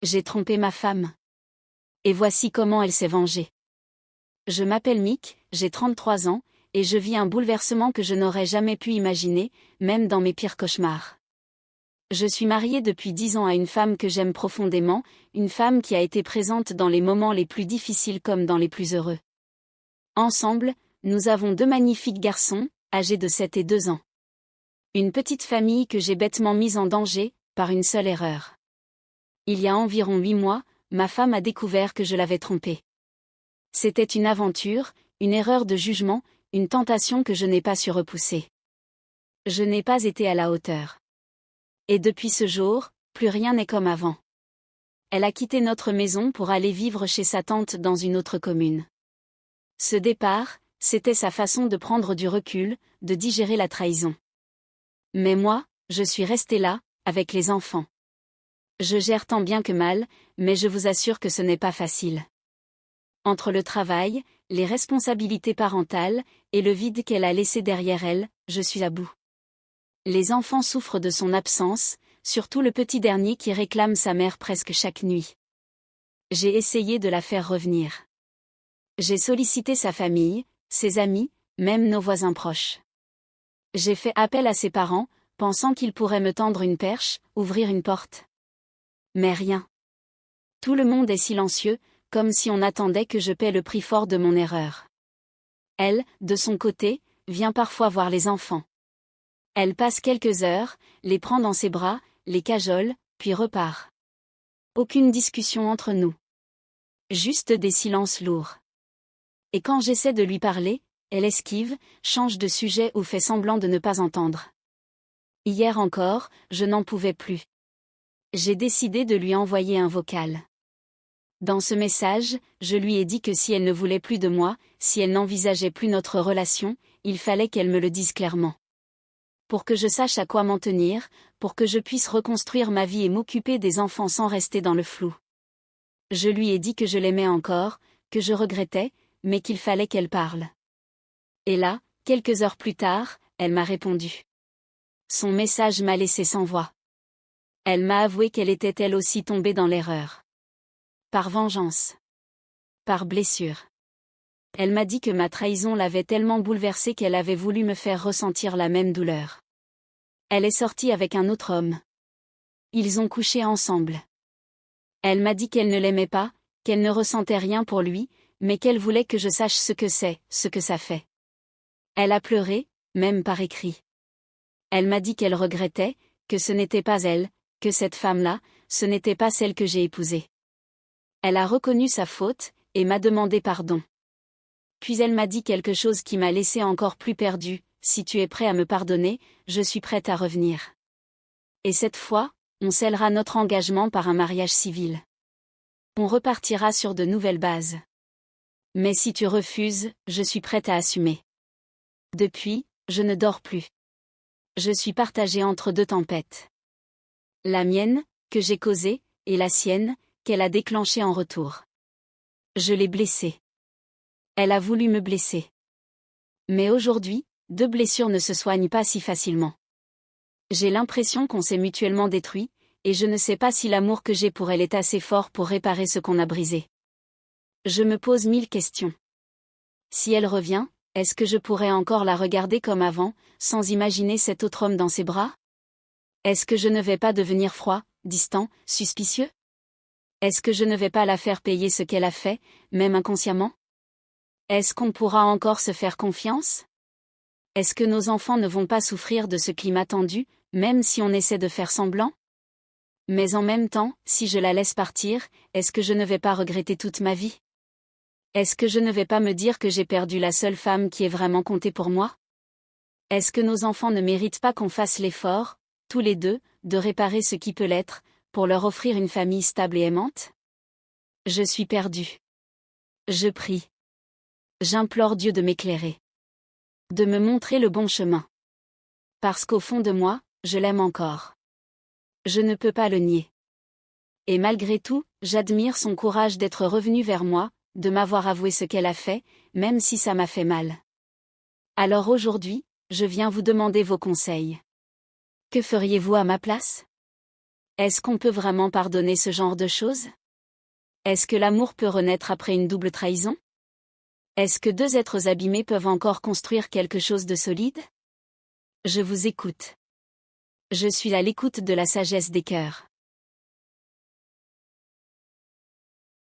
J'ai trompé ma femme. Et voici comment elle s'est vengée. Je m'appelle Mick, j'ai 33 ans, et je vis un bouleversement que je n'aurais jamais pu imaginer, même dans mes pires cauchemars. Je suis mariée depuis 10 ans à une femme que j'aime profondément, une femme qui a été présente dans les moments les plus difficiles comme dans les plus heureux. Ensemble, nous avons 2 magnifiques garçons, âgés de 7 et 2 ans. Une petite famille que j'ai bêtement mise en danger, par une seule erreur. Il y a environ 8 mois, ma femme a découvert que je l'avais trompée. C'était une aventure, une erreur de jugement, une tentation que je n'ai pas su repousser. Je n'ai pas été à la hauteur. Et depuis ce jour, plus rien n'est comme avant. Elle a quitté notre maison pour aller vivre chez sa tante dans une autre commune. Ce départ, c'était sa façon de prendre du recul, de digérer la trahison. Mais moi, je suis restée là, avec les enfants. Je gère tant bien que mal, mais je vous assure que ce n'est pas facile. Entre le travail, les responsabilités parentales, et le vide qu'elle a laissé derrière elle, je suis à bout. Les enfants souffrent de son absence, surtout le petit dernier qui réclame sa mère presque chaque nuit. J'ai essayé de la faire revenir. J'ai sollicité sa famille, ses amis, même nos voisins proches. J'ai fait appel à ses parents, pensant qu'ils pourraient me tendre une perche, ouvrir une porte. Mais rien. Tout le monde est silencieux, comme si on attendait que je paie le prix fort de mon erreur. Elle, de son côté, vient parfois voir les enfants. Elle passe quelques heures, les prend dans ses bras, les cajole, puis repart. Aucune discussion entre nous. Juste des silences lourds. Et quand j'essaie de lui parler, elle esquive, change de sujet ou fait semblant de ne pas entendre. Hier encore, je n'en pouvais plus. J'ai décidé de lui envoyer un vocal. Dans ce message, je lui ai dit que si elle ne voulait plus de moi, si elle n'envisageait plus notre relation, il fallait qu'elle me le dise clairement. Pour que je sache à quoi m'en tenir, pour que je puisse reconstruire ma vie et m'occuper des enfants sans rester dans le flou. Je lui ai dit que je l'aimais encore, que je regrettais, mais qu'il fallait qu'elle parle. Et là, quelques heures plus tard, elle m'a répondu. Son message m'a laissé sans voix. Elle m'a avoué qu'elle était elle aussi tombée dans l'erreur. Par vengeance. Par blessure. Elle m'a dit que ma trahison l'avait tellement bouleversée qu'elle avait voulu me faire ressentir la même douleur. Elle est sortie avec un autre homme. Ils ont couché ensemble. Elle m'a dit qu'elle ne l'aimait pas, qu'elle ne ressentait rien pour lui, mais qu'elle voulait que je sache ce que c'est, ce que ça fait. Elle a pleuré, même par écrit. Elle m'a dit qu'elle regrettait, que ce n'était pas elle, que cette femme-là, ce n'était pas celle que j'ai épousée. Elle a reconnu sa faute, et m'a demandé pardon. Puis elle m'a dit quelque chose qui m'a laissé encore plus perdue, si tu es prêt à me pardonner, je suis prête à revenir. Et cette fois, on scellera notre engagement par un mariage civil. On repartira sur de nouvelles bases. Mais si tu refuses, je suis prête à assumer. Depuis, je ne dors plus. Je suis partagée entre 2 tempêtes. La mienne, que j'ai causée, et la sienne, qu'elle a déclenchée en retour. Je l'ai blessée. Elle a voulu me blesser. Mais aujourd'hui, 2 blessures ne se soignent pas si facilement. J'ai l'impression qu'on s'est mutuellement détruit, et je ne sais pas si l'amour que j'ai pour elle est assez fort pour réparer ce qu'on a brisé. Je me pose 1000 questions. Si elle revient, est-ce que je pourrais encore la regarder comme avant, sans imaginer cet autre homme dans ses bras? Est-ce que je ne vais pas devenir froid, distant, suspicieux? Est-ce que je ne vais pas la faire payer ce qu'elle a fait, même inconsciemment? Est-ce qu'on pourra encore se faire confiance? Est-ce que nos enfants ne vont pas souffrir de ce climat tendu, même si on essaie de faire semblant? Mais en même temps, si je la laisse partir, est-ce que je ne vais pas regretter toute ma vie? Est-ce que je ne vais pas me dire que j'ai perdu la seule femme qui ait vraiment compté pour moi? Est-ce que nos enfants ne méritent pas qu'on fasse l'effort, tous les deux, de réparer ce qui peut l'être, pour leur offrir une famille stable et aimante? Je suis perdue. Je prie. J'implore Dieu de m'éclairer. De me montrer le bon chemin. Parce qu'au fond de moi, je l'aime encore. Je ne peux pas le nier. Et malgré tout, j'admire son courage d'être revenue vers moi, de m'avoir avoué ce qu'elle a fait, même si ça m'a fait mal. Alors aujourd'hui, je viens vous demander vos conseils. Que feriez-vous à ma place? Est-ce qu'on peut vraiment pardonner ce genre de choses? Est-ce que l'amour peut renaître après une double trahison? Est-ce que deux êtres abîmés peuvent encore construire quelque chose de solide? Je vous écoute. Je suis à l'écoute de la sagesse des cœurs.